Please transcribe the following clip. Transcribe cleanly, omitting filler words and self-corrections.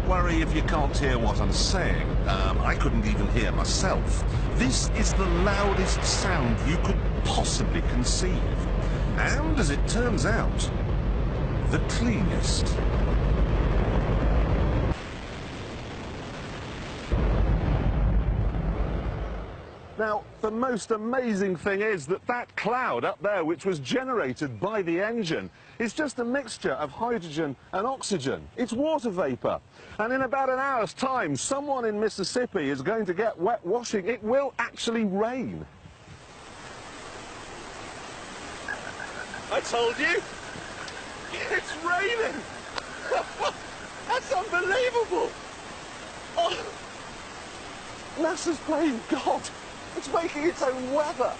worry if you can't hear what I'm saying. I couldn't even hear myself. This is the loudest sound you could possibly conceive. And, as it turns out, the cleanest. Now, the most amazing thing is that that cloud up there, which was generated by the engine, is just a mixture of hydrogen and oxygen. It's water vapor. And in about an hour's time, someone in Mississippi is going to get wet washing. It will actually rain. I told you! It's raining! That's unbelievable! Oh, NASA's playing God. It's making its own weather.